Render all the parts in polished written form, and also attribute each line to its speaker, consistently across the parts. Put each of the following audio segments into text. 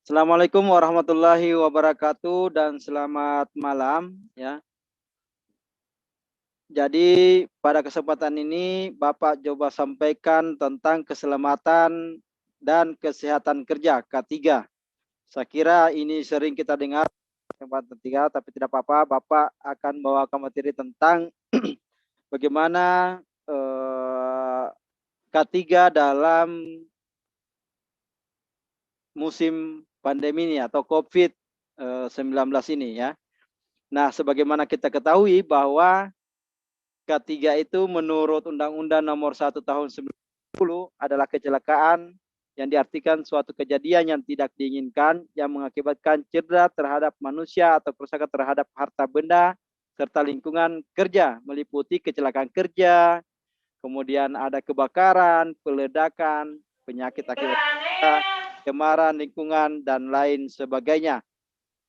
Speaker 1: Assalamualaikum warahmatullahi wabarakatuh dan selamat malam ya. Jadi pada kesempatan ini Bapak coba sampaikan tentang keselamatan dan kesehatan kerja K3. Saya kira ini sering kita dengar kesempatan 3, tapi tidak apa-apa, Bapak akan bawakan materi tentang bagaimana K3 dalam musim pandemi ini atau COVID-19 ini ya. Nah, sebagaimana kita ketahui bahwa K3 itu menurut Undang-Undang Nomor 1 Tahun 90 adalah kecelakaan yang diartikan suatu kejadian yang tidak diinginkan yang mengakibatkan cedera terhadap manusia atau kerusakan terhadap harta benda serta lingkungan kerja, meliputi kecelakaan kerja, kemudian ada kebakaran, peledakan, penyakit akibat pencemaran lingkungan dan lain sebagainya.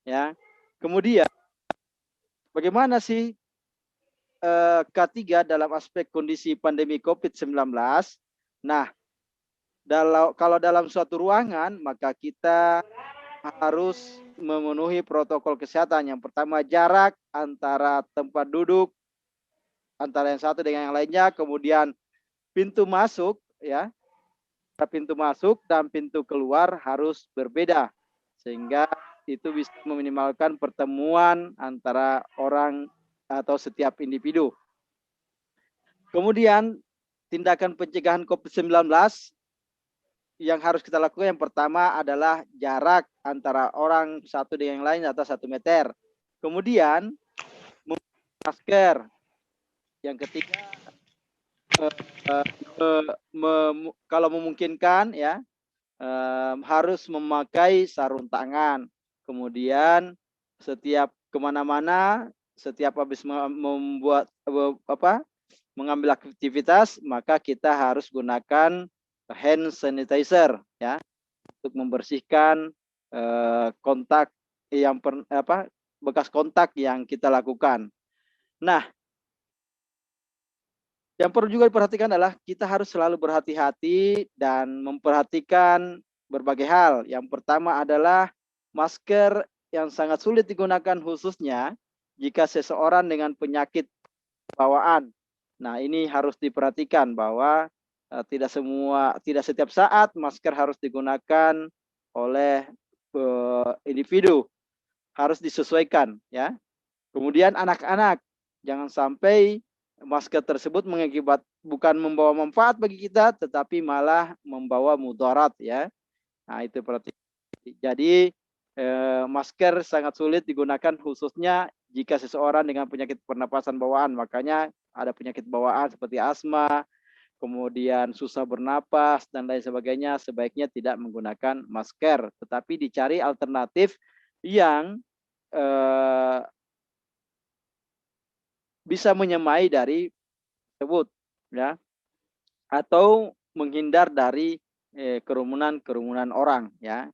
Speaker 1: Ya. Kemudian bagaimana sih K3 dalam aspek kondisi pandemi COVID-19? Nah, kalau dalam suatu ruangan, maka kita harus memenuhi protokol kesehatan. Yang pertama, jarak antara tempat duduk antara yang satu dengan yang lainnya, kemudian pintu masuk ya, pintu masuk dan pintu keluar harus berbeda sehingga itu bisa meminimalkan pertemuan antara orang atau setiap individu. Kemudian tindakan pencegahan COVID-19 yang harus kita lakukan yang pertama adalah jarak antara orang satu dengan yang lain atau 1 meter. Kemudian masker. Yang ketiga kalau memungkinkan ya harus memakai sarung tangan. Kemudian setiap kemana-mana, setiap habis mengambil aktivitas, maka kita harus gunakan hand sanitizer ya untuk membersihkan kontak yang bekas kontak yang kita lakukan. Nah, yang perlu juga diperhatikan adalah kita harus selalu berhati-hati dan memperhatikan berbagai hal. Yang pertama adalah masker yang sangat sulit digunakan khususnya jika seseorang dengan penyakit bawaan. Nah, ini harus diperhatikan bahwa tidak setiap saat masker harus digunakan oleh individu, harus disesuaikan ya. Kemudian anak-anak, jangan sampai masker tersebut bukan membawa manfaat bagi kita, tetapi malah membawa mudarat ya. Nah, itu berarti. Jadi masker sangat sulit digunakan khususnya jika seseorang dengan penyakit pernapasan bawaan. Makanya ada penyakit bawaan seperti asma, kemudian susah bernapas dan lain sebagainya, sebaiknya tidak menggunakan masker, tetapi dicari alternatif yang bisa menyemai dari tersebut ya, atau menghindar dari kerumunan orang ya.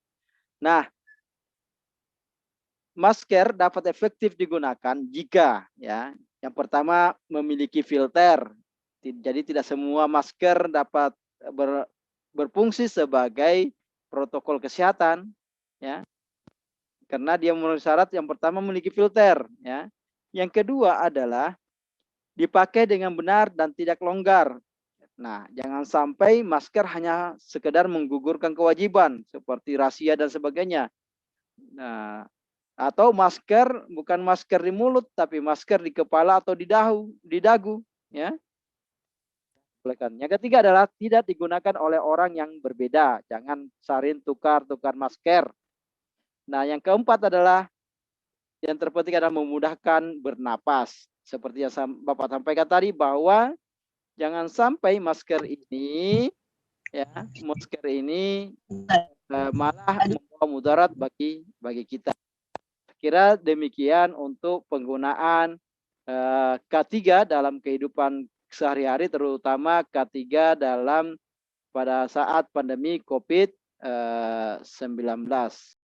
Speaker 1: Nah, masker dapat efektif digunakan jika ya yang pertama memiliki filter. Jadi tidak semua masker dapat berfungsi sebagai protokol kesehatan ya, karena dia memenuhi syarat. Yang pertama memiliki filter ya. Yang kedua adalah dipakai dengan benar dan tidak longgar. Nah, jangan sampai masker hanya sekedar menggugurkan kewajiban seperti rahasia dan sebagainya. Nah, atau masker bukan masker di mulut tapi masker di kepala atau di dagu ya. Yang ketiga adalah tidak digunakan oleh orang yang berbeda. Jangan saling tukar-tukar masker. Nah, yang keempat adalah yang terpenting adalah memudahkan bernapas. Seperti yang Bapak sampaikan tadi bahwa jangan sampai masker ini malah membawa mudarat bagi kita. Kira demikian untuk penggunaan K3 dalam kehidupan sehari-hari, terutama K3 pada saat pandemi COVID-19.